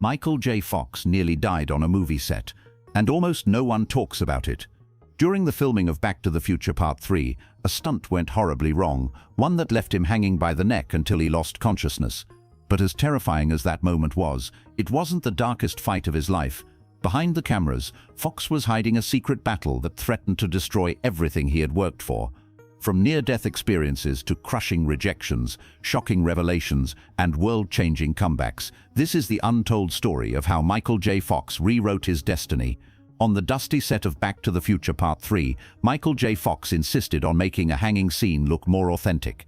Michael J. Fox nearly died on a movie set, and almost no one talks about it. During the filming of Back to the Future Part 3, a stunt went horribly wrong, one that left him hanging by the neck until he lost consciousness. But as terrifying as that moment was, it wasn't the darkest fight of his life. Behind the cameras, Fox was hiding a secret battle that threatened to destroy everything he had worked for. From near-death experiences to crushing rejections, shocking revelations, and world-changing comebacks, this is the untold story of how Michael J. Fox rewrote his destiny. On the dusty set of Back to the Future Part 3, Michael J. Fox insisted on making a hanging scene look more authentic.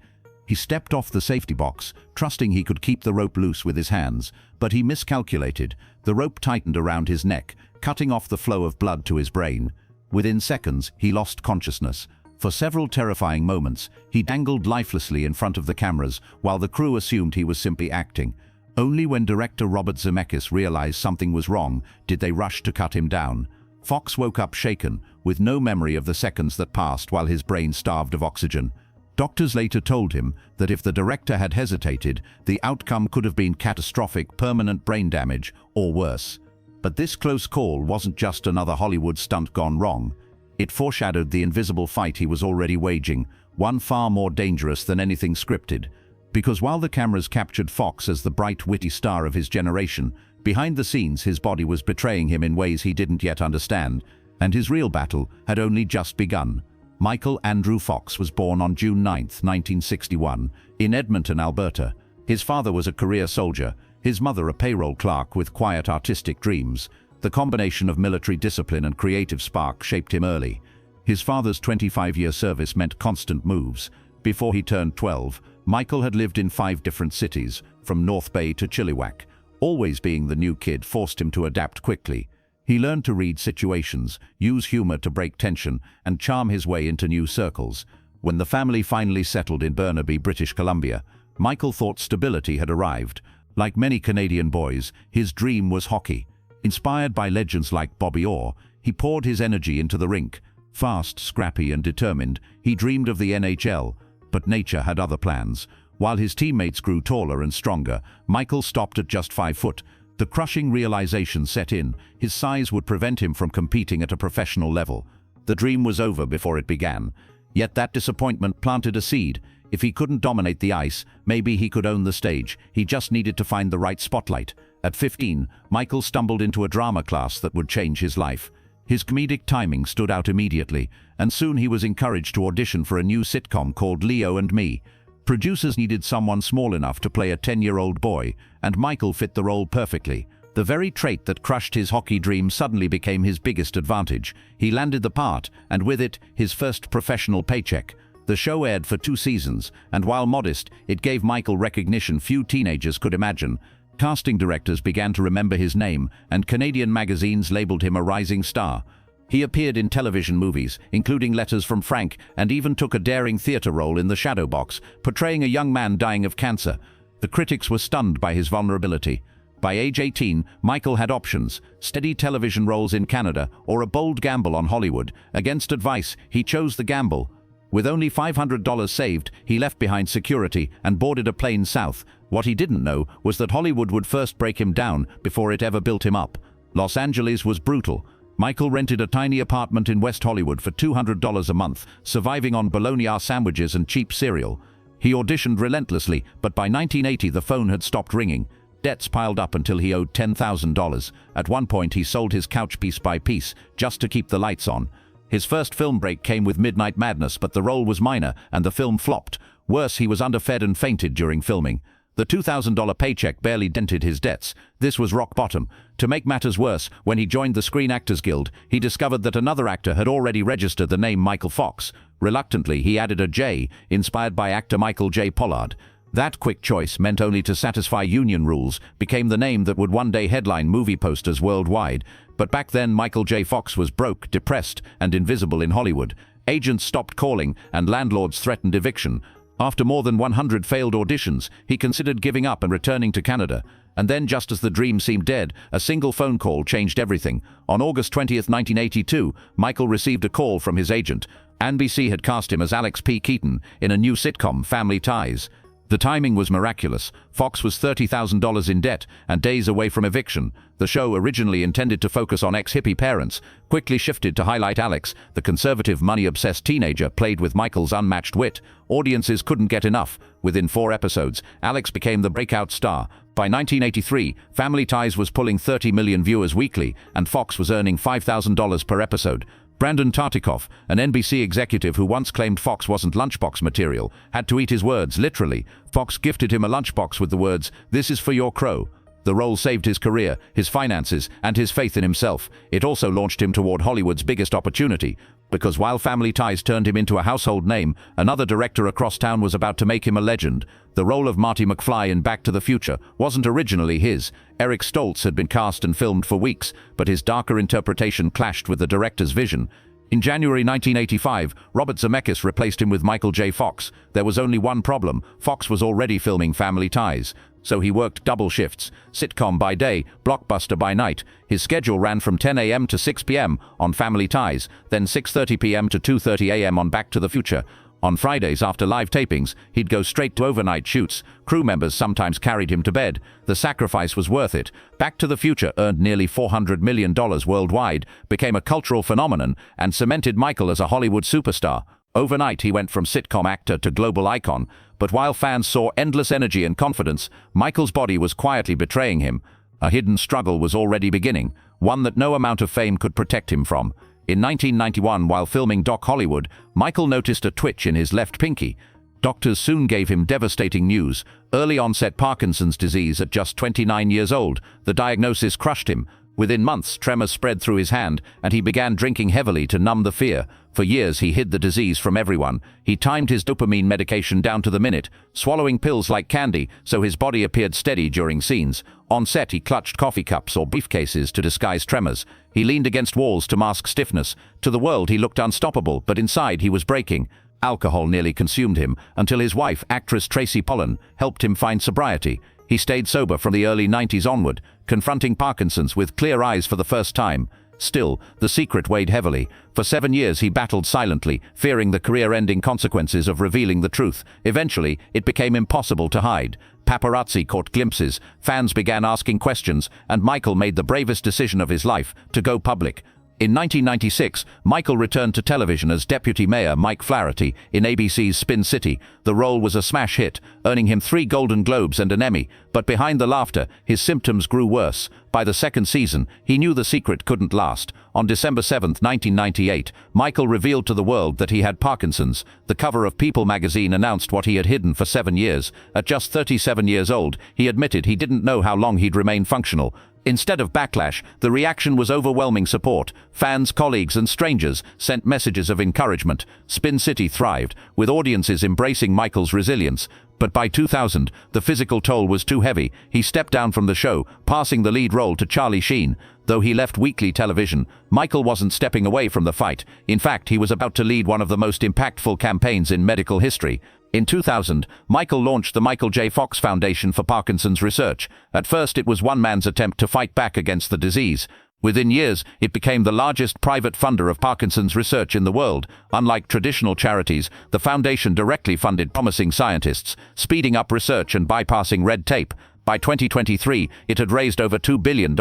He stepped off the safety box, trusting he could keep the rope loose with his hands, but he miscalculated. The rope tightened around his neck, cutting off the flow of blood to his brain. Within seconds, he lost consciousness. For several terrifying moments, he dangled lifelessly in front of the cameras, while the crew assumed he was simply acting. Only when director Robert Zemeckis realized something was wrong did they rush to cut him down. Fox woke up shaken, with no memory of the seconds that passed while his brain starved of oxygen. Doctors later told him that if the director had hesitated, the outcome could have been catastrophic, permanent brain damage, or worse. But this close call wasn't just another Hollywood stunt gone wrong. It foreshadowed the invisible fight he was already waging, one far more dangerous than anything scripted. Because while the cameras captured Fox as the bright, witty star of his generation, behind the scenes his body was betraying him in ways he didn't yet understand, and his real battle had only just begun. Michael Andrew Fox was born on June 9, 1961, in Edmonton, Alberta. His father was a career soldier, his mother a payroll clerk with quiet artistic dreams. The combination of military discipline and creative spark shaped him early. His father's 25-year service meant constant moves. Before he turned 12, Michael had lived in 5 different cities, from North Bay to Chilliwack. Always being the new kid forced him to adapt quickly. He learned to read situations, use humor to break tension, and charm his way into new circles. When the family finally settled in Burnaby, British Columbia, Michael thought stability had arrived. Like many Canadian boys, his dream was hockey. Inspired by legends like Bobby Orr, he poured his energy into the rink. Fast, scrappy, and determined, he dreamed of the NHL, but nature had other plans. While his teammates grew taller and stronger, Michael stopped at just 5 foot. The crushing realization set in: his size would prevent him from competing at a professional level. The dream was over before it began. Yet that disappointment planted a seed. If he couldn't dominate the ice, maybe he could own the stage. He just needed to find the right spotlight. At 15, Michael stumbled into a drama class that would change his life. His comedic timing stood out immediately, and soon he was encouraged to audition for a new sitcom called Leo and Me. Producers needed someone small enough to play a 10-year-old boy, and Michael fit the role perfectly. The very trait that crushed his hockey dream suddenly became his biggest advantage. He landed the part, and with it, his first professional paycheck. The show aired for 2 seasons, and while modest, it gave Michael recognition few teenagers could imagine. Casting directors began to remember his name, and Canadian magazines labeled him a rising star. He appeared in television movies, including Letters from Frank, and even took a daring theater role in The Shadow Box, portraying a young man dying of cancer. The critics were stunned by his vulnerability. By age 18, Michael had options: steady television roles in Canada or a bold gamble on Hollywood. Against advice, he chose the gamble. With only $500 saved, he left behind security and boarded a plane south. What he didn't know was that Hollywood would first break him down before it ever built him up. Los Angeles was brutal. Michael rented a tiny apartment in West Hollywood for $200 a month, surviving on bologna sandwiches and cheap cereal. He auditioned relentlessly, but by 1980 the phone had stopped ringing. Debts piled up until he owed $10,000. At one point he sold his couch piece by piece, just to keep the lights on. His first film break came with Midnight Madness, but the role was minor and the film flopped. Worse, he was underfed and fainted during filming. The $2,000 paycheck barely dented his debts. This was rock bottom. To make matters worse, when he joined the Screen Actors Guild, he discovered that another actor had already registered the name Michael Fox. Reluctantly, he added a J, inspired by actor Michael J. Pollard. That quick choice, meant only to satisfy union rules, became the name that would one day headline movie posters worldwide. But back then, Michael J. Fox was broke, depressed, and invisible in Hollywood. Agents stopped calling, and landlords threatened eviction. After more than 100 failed auditions, he considered giving up and returning to Canada. And then, just as the dream seemed dead, a single phone call changed everything. On August 20th, 1982, Michael received a call from his agent. NBC had cast him as Alex P. Keaton in a new sitcom, Family Ties. The timing was miraculous. Fox was $30,000 in debt and days away from eviction. The show, originally intended to focus on ex-hippie parents, quickly shifted to highlight Alex, the conservative, money-obsessed teenager played with Michael's unmatched wit. Audiences couldn't get enough. Within 4 episodes, Alex became the breakout star. By 1983, Family Ties was pulling 30 million viewers weekly, and Fox was earning $5,000 per episode. Brandon Tartikoff, an NBC executive who once claimed Fox wasn't lunchbox material, had to eat his words literally. Fox gifted him a lunchbox with the words, "This is for your crow." The role saved his career, his finances, and his faith in himself. It also launched him toward Hollywood's biggest opportunity. Because while Family Ties turned him into a household name, another director across town was about to make him a legend. The role of Marty McFly in Back to the Future wasn't originally his. Eric Stoltz had been cast and filmed for weeks, but his darker interpretation clashed with the director's vision. In January 1985, Robert Zemeckis replaced him with Michael J. Fox. There was only one problem: Fox was already filming Family Ties. So he worked double shifts, sitcom by day, blockbuster by night. His schedule ran from 10 a.m. to 6 p.m. on Family Ties, then 6:30 p.m. to 2:30 a.m. on Back to the Future. On Fridays after live tapings, he'd go straight to overnight shoots. Crew members sometimes carried him to bed. The sacrifice was worth it. Back to the Future earned nearly $400 million worldwide, became a cultural phenomenon, and cemented Michael as a Hollywood superstar. Overnight, he went from sitcom actor to global icon. But while fans saw endless energy and confidence, Michael's body was quietly betraying him. A hidden struggle was already beginning, one that no amount of fame could protect him from. In 1991, while filming Doc Hollywood, Michael noticed a twitch in his left pinky. Doctors soon gave him devastating news: early-onset Parkinson's disease at just 29 years old. The diagnosis crushed him. Within months, tremors spread through his hand, and he began drinking heavily to numb the fear. For years, he hid the disease from everyone. He timed his dopamine medication down to the minute, swallowing pills like candy so his body appeared steady during scenes. On set, he clutched coffee cups or briefcases to disguise tremors. He leaned against walls to mask stiffness. To the world, he looked unstoppable, but inside, he was breaking. Alcohol nearly consumed him, until his wife, actress Tracy Pollan, helped him find sobriety. He stayed sober from the early 90s onward, confronting Parkinson's with clear eyes for the first time. Still, the secret weighed heavily. For 7 years he battled silently, fearing the career-ending consequences of revealing the truth. Eventually, it became impossible to hide. Paparazzi caught glimpses, fans began asking questions, and Michael made the bravest decision of his life: to go public. In 1996, Michael returned to television as Deputy Mayor Mike Flaherty in ABC's Spin City. The role was a smash hit, earning him 3 Golden Globes and an Emmy. But behind the laughter, his symptoms grew worse. By the second season, he knew the secret couldn't last. On December 7, 1998, Michael revealed to the world that he had Parkinson's. The cover of People magazine announced what he had hidden for 7 years. At just 37 years old, he admitted he didn't know how long he'd remain functional. Instead of backlash, the reaction was overwhelming support. Fans, colleagues, and strangers sent messages of encouragement. Spin City thrived, with audiences embracing Michael's resilience. But by 2000, the physical toll was too heavy. He stepped down from the show, passing the lead role to Charlie Sheen. Though he left weekly television, Michael wasn't stepping away from the fight. In fact, he was about to lead one of the most impactful campaigns in medical history. In 2000, Michael launched the Michael J. Fox Foundation for Parkinson's Research. At first, it was one man's attempt to fight back against the disease. Within years, it became the largest private funder of Parkinson's research in the world. Unlike traditional charities, the foundation directly funded promising scientists, speeding up research and bypassing red tape. By 2023, it had raised over $2 billion,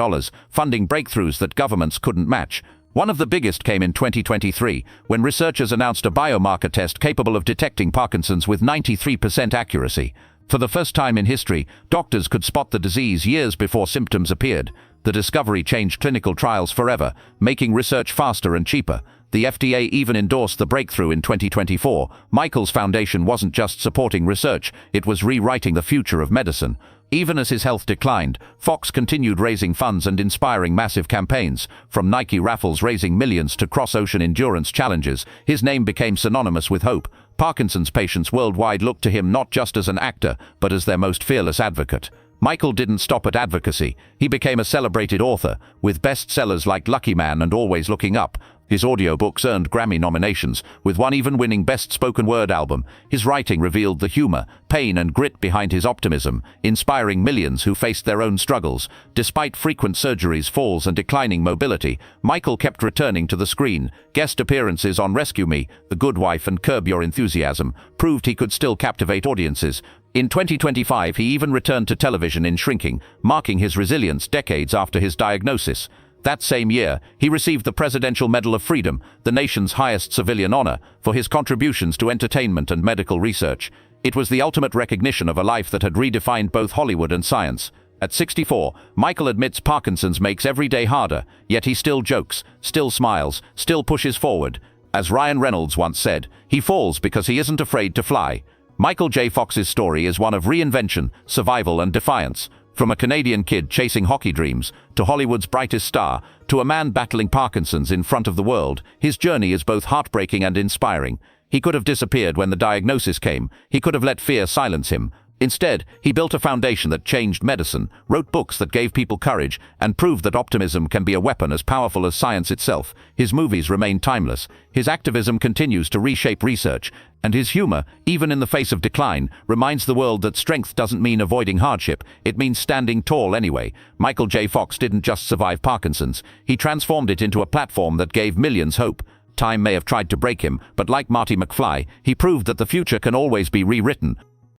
funding breakthroughs that governments couldn't match. One of the biggest came in 2023, when researchers announced a biomarker test capable of detecting Parkinson's with 93% accuracy. For the first time in history, doctors could spot the disease years before symptoms appeared. The discovery changed clinical trials forever, making research faster and cheaper. The FDA even endorsed the breakthrough in 2024. Michael's foundation wasn't just supporting research, it was rewriting the future of medicine. Even as his health declined, Fox continued raising funds and inspiring massive campaigns. From Nike raffles raising millions to cross-ocean endurance challenges, his name became synonymous with hope. Parkinson's patients worldwide looked to him not just as an actor, but as their most fearless advocate. Michael didn't stop at advocacy. He became a celebrated author, with bestsellers like Lucky Man and Always Looking Up. His audiobooks earned Grammy nominations, with one even winning Best Spoken Word Album. His writing revealed the humor, pain, and grit behind his optimism, inspiring millions who faced their own struggles. Despite frequent surgeries, falls, and declining mobility, Michael kept returning to the screen. Guest appearances on Rescue Me, The Good Wife, and Curb Your Enthusiasm proved he could still captivate audiences. In 2025, he even returned to television in Shrinking, marking his resilience decades after his diagnosis. That same year, he received the Presidential Medal of Freedom, the nation's highest civilian honor, for his contributions to entertainment and medical research. It was the ultimate recognition of a life that had redefined both Hollywood and science. At 64, Michael admits Parkinson's makes every day harder, yet he still jokes, still smiles, still pushes forward. As Ryan Reynolds once said, he falls because he isn't afraid to fly. Michael J. Fox's story is one of reinvention, survival, and defiance. From a Canadian kid chasing hockey dreams, to Hollywood's brightest star, to a man battling Parkinson's in front of the world, his journey is both heartbreaking and inspiring. He could have disappeared when the diagnosis came. He could have let fear silence him. Instead, he built a foundation that changed medicine, wrote books that gave people courage, and proved that optimism can be a weapon as powerful as science itself. His movies remain timeless. His activism continues to reshape research, and his humor, even in the face of decline, reminds the world that strength doesn't mean avoiding hardship, it means standing tall anyway. Michael J. Fox didn't just survive Parkinson's, he transformed it into a platform that gave millions hope. Time may have tried to break him, but like Marty McFly, he proved that the future can always be rewritten.